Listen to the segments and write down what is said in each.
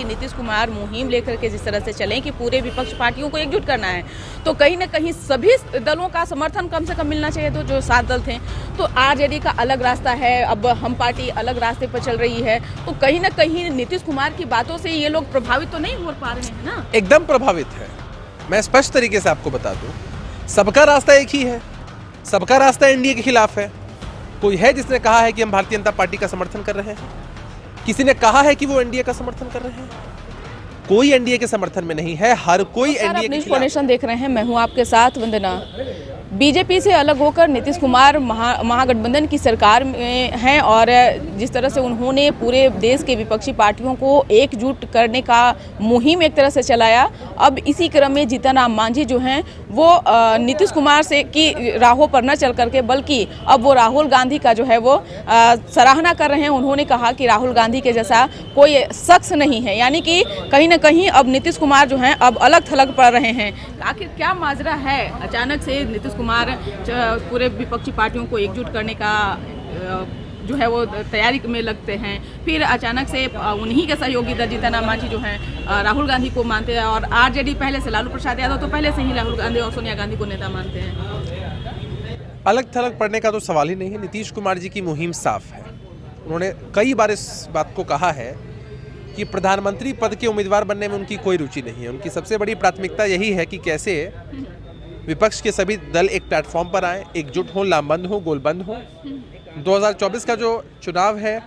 नीतीश कुमार मुहिम लेकर के जिस तरह से चलें कि पूरे विपक्ष पार्टियों को एकजुट करना है, तो कहीं ना कहीं सभी दलों का समर्थन कम से कम मिलना चाहिए। तो जो 7 दल थे, तो आरजेडी का अलग रास्ता है, अब हम पार्टी अलग रास्ते पर चल रही है, तो कहीं ना कहीं नीतीश कुमार की बातों से ये लोग प्रभावित तो नहीं हो पा रहे हैं ना? एकदम प्रभावित है। मैं स्पष्ट तरीके से आपको बता दूं, सबका रास्ता एक ही है, सबका रास्ता एनडीए के खिलाफ है। कोई है जिसने कहा है कि हम भारतीय जनता पार्टी का समर्थन कर रहे हैं? किसी ने कहा है कि वो एनडीए का समर्थन कर रहे हैं? कोई एनडीए के समर्थन में नहीं है, हर कोई एनडीए के खिलाफ। देख रहे हैं, मैं हूं आपके साथ वंदना। बीजेपी से अलग होकर नीतीश कुमार महागठबंधन की सरकार में हैं और जिस तरह से उन्होंने पूरे देश के विपक्षी पार्टियों को एकजुट करने का मुहिम एक तरह से चलाया, अब इसी क्रम में जीतन राम मांझी जो हैं वो नीतीश कुमार से की राहों पर न चल करके बल्कि अब वो राहुल गांधी का जो है वो सराहना कर रहे हैं। उन्होंने कहा कि राहुल गांधी के जैसा कोई शख्स नहीं है, यानी कि कहीं ना कहीं अब नीतीश कुमार जो हैं अब अलग थलग पड़ रहे हैं। आखिर क्या माजरा है? अचानक से नीतीश कुमार पूरे विपक्षी पार्टियों को एकजुट करने का जो है वो तैयारी में लगते हैं, फिर अचानक से उन्हीं के सहयोगी दल जीतन राम मांझी जो हैं राहुल गांधी को मानते हैं और आरजेडी पहले से लालू प्रसाद यादव तो पहले से ही राहुल गांधी और सोनिया गांधी को नेता मानते हैं। अलग थलग पड़ने का तो सवाल ही नहीं है। नीतीश कुमार जी की मुहिम साफ है। उन्होंने कई बार इस बात को कहा है कि प्रधानमंत्री पद के उम्मीदवार बनने में उनकी कोई रुचि नहीं है। उनकी सबसे बड़ी प्राथमिकता यही है कि कैसे विपक्ष के सभी दल एक प्लेटफॉर्म पर आए, एकजुट हो, लामबंद हो, गोलबंद हो। 2024 का जो चुनाव है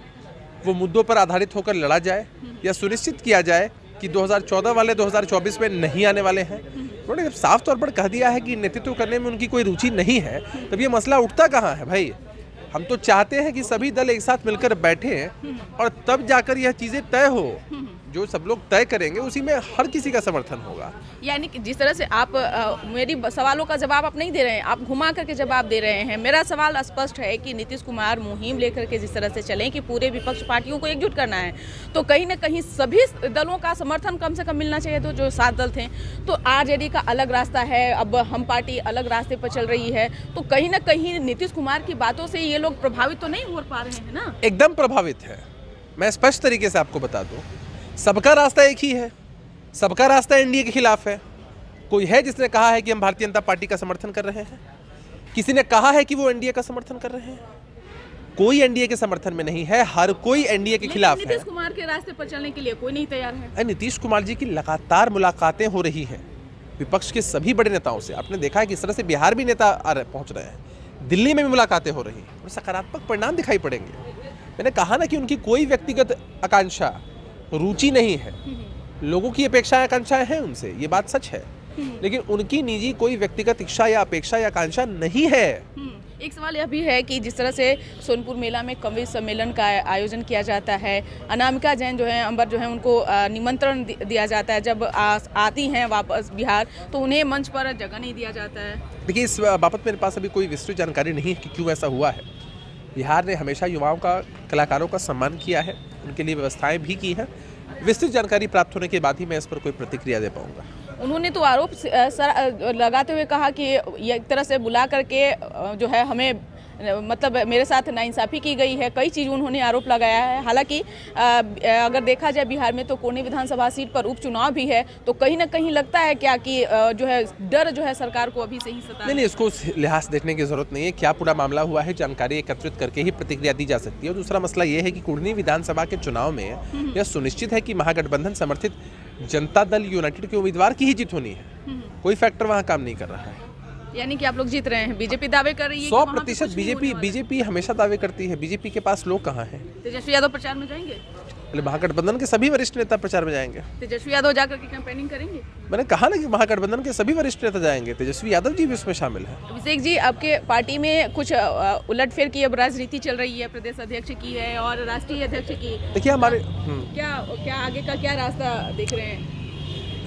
वो मुद्दों पर आधारित होकर लड़ा जाए, या सुनिश्चित किया जाए कि 2014 वाले 2024 में नहीं आने वाले हैं। उन्होंने जब साफ तौर पर कह दिया है कि नेतृत्व करने में उनकी कोई रुचि नहीं है, तब ये मसला उठता कहाँ है भाई? हम तो चाहते हैं कि सभी दल एक साथ मिलकर बैठे और तब जाकर यह चीजें तय हो। जो सब लोग तय करेंगे उसी में हर किसी का समर्थन होगा। यानी कि जिस तरह से आप मेरी सवालों का जवाब आप नहीं दे रहे हैं, आप घुमा करके जवाब दे रहे हैं। मेरा सवाल स्पष्ट है कि नीतीश कुमार मुहिम लेकर के जिस तरह से चलें कि पूरे विपक्ष पार्टियों को एकजुट करना है, तो कहीं ना कहीं सभी दलों का समर्थन कम से कम मिलना चाहिए। तो जो 7 दल थे, तो आरजेडी का अलग रास्ता है, अब हम पार्टी अलग रास्ते पर चल रही है, तो कहीं ना कहीं नीतीश कुमार की बातों से ये लोग प्रभावित तो नहीं हो पा रहे हैं ना? एकदम प्रभावित है। मैं स्पष्ट तरीके से आपको बता दूं, सबका रास्ता एक ही है, सबका रास्ता एनडीए के खिलाफ है। कोई है जिसने कहा है कि हम भारतीय जनता पार्टी का समर्थन कर रहे हैं? किसी ने कहा है कि वो एनडीए का समर्थन कर रहे हैं? कोई एनडीए के समर्थन में नहीं है, हर कोई एनडीए के खिलाफ है। नीतीश कुमार के रास्ते पर चलने के लिए कोई नहीं तैयार है। नीतीश कुमार जी की लगातार मुलाकातें हो रही हैं विपक्ष के सभी बड़े नेताओं से। आपने देखा है किस तरह से बिहार भी नेता पहुंच रहे हैं, दिल्ली में भी मुलाकातें हो रही हैं और सकारात्मक परिणाम दिखाई पड़ेंगे। मैंने कहा ना कि उनकी कोई व्यक्तिगत आकांक्षा, रुचि नहीं है। लोगों की अपेक्षाएं आकांक्षाएं हैं उनसे, ये बात सच है, लेकिन उनकी निजी कोई व्यक्तिगत इच्छा या अपेक्षा या आकांक्षा नहीं है। एक सवाल यह भी है कि जिस तरह से सोनपुर मेला में कवि सम्मेलन का आयोजन किया जाता है, अनामिका जैन जो है, अंबर जो है, उनको निमंत्रण दिया जाता है, जब आती हैं वापस बिहार तो उन्हें मंच पर जगह नहीं दिया जाता है। देखिए, इस बाबत मेरे पास अभी कोई विस्तृत जानकारी नहीं है कि क्यों ऐसा हुआ है। बिहार ने हमेशा युवाओं का, कलाकारों का सम्मान किया है, उनके लिए व्यवस्थाएं भी की हैं। विस्तृत जानकारी प्राप्त होने के बाद ही मैं इस पर कोई प्रतिक्रिया दे पाऊंगा। उन्होंने तो आरोप लगाते हुए कहा कि एक तरह से बुला करके जो है हमें मतलब मेरे साथ नाइंसाफ़ी की गई है, कई चीज़ उन्होंने आरोप लगाया है। हालांकि अगर देखा जाए बिहार में तो कोनी विधानसभा सीट पर उपचुनाव भी है, तो कहीं ना कहीं लगता है क्या कि जो है डर जो है सरकार को अभी से ही सता है। नहीं, इसको लिहाज देखने की जरूरत नहीं है। क्या पूरा मामला हुआ है, जानकारी एकत्रित करके ही प्रतिक्रिया दी जा सकती है। और दूसरा मसला ये है कि कुर्नी विधानसभा के चुनाव में यह सुनिश्चित है कि महागठबंधन समर्थित जनता दल यूनाइटेड के उम्मीदवार की ही जीत होनी है। कोई फैक्टर वहाँ काम नहीं कर रहा है। यानी कि आप लोग जीत रहे हैं। बीजेपी दावे कर रही है 100%। बीजेपी हमेशा दावे करती है। बीजेपी के पास लोग कहाँ हैं? तेजस्वी यादव प्रचार में जाएंगे? महागठबंधन के सभी वरिष्ठ नेता प्रचार में जाएंगे। तेजस्वी यादव जाकर के कैंपेनिंग करेंगे? मैंने कहा ना कि महागठबंधन के सभी वरिष्ठ नेता जाएंगे, तेजस्वी यादव जी भी उसमें शामिल है। अभिषेक जी, आपके पार्टी में कुछ उलटफेर की अब राजनीति चल रही है, प्रदेश अध्यक्ष की है और राष्ट्रीय अध्यक्ष की। देखिए, हमारे क्या आगे का क्या रास्ता देख रहे हैं?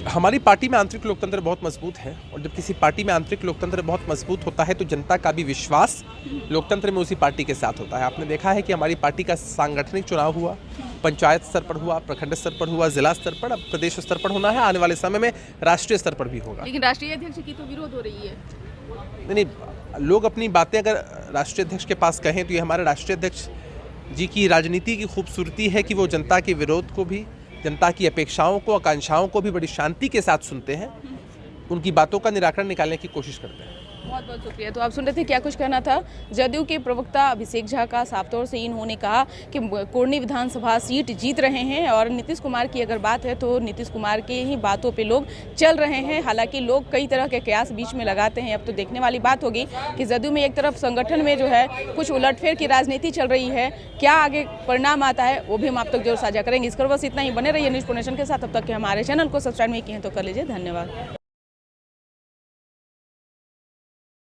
हमारी पार्टी में आंतरिक लोकतंत्र बहुत मजबूत है, और जब किसी पार्टी में आंतरिक लोकतंत्र बहुत मजबूत होता है तो जनता का भी विश्वास लोकतंत्र में उसी पार्टी के साथ होता है। आपने देखा है कि हमारी पार्टी का सांगठनिक चुनाव हुआ, पंचायत स्तर पर हुआ, प्रखंड स्तर पर हुआ, जिला स्तर पर, अब प्रदेश स्तर पर होना है, आने वाले समय में राष्ट्रीय स्तर पर भी होगा। लेकिन राष्ट्रीय अध्यक्ष की तो विरोध हो रही है। नहीं, लोग अपनी बातें अगर राष्ट्रीय अध्यक्ष के पास कहें तो ये हमारे राष्ट्रीय अध्यक्ष जी की राजनीति की खूबसूरती है कि वो जनता के विरोध को भी, जनता की अपेक्षाओं को, आकांक्षाओं को भी बड़ी शांति के साथ सुनते हैं, उनकी बातों का निराकरण निकालने की कोशिश करते हैं। बहुत बहुत शुक्रिया। तो आप सुन रहे थे क्या कुछ कहना था जदयू के प्रवक्ता अभिषेक झा का। साफ तौर से इन्होंने कहा कि कोरनी विधानसभा सीट जीत रहे हैं और नीतीश कुमार की अगर बात है तो नीतीश कुमार के ही बातों पे लोग चल रहे हैं। हालांकि लोग कई तरह के कयास बीच में लगाते हैं। अब तो देखने वाली बात होगी कि जदयू में एक तरफ संगठन में जो है कुछ उलटफेर की राजनीति चल रही है, क्या आगे परिणाम आता है वो भी हम आप तक जरूर साझा करेंगे। इस पर बस इतना ही। बने रहिए न्यूज़ नेशन के साथ। अब तक के हमारे चैनल को सब्सक्राइब नहीं किए हैं तो कर लीजिए। धन्यवाद।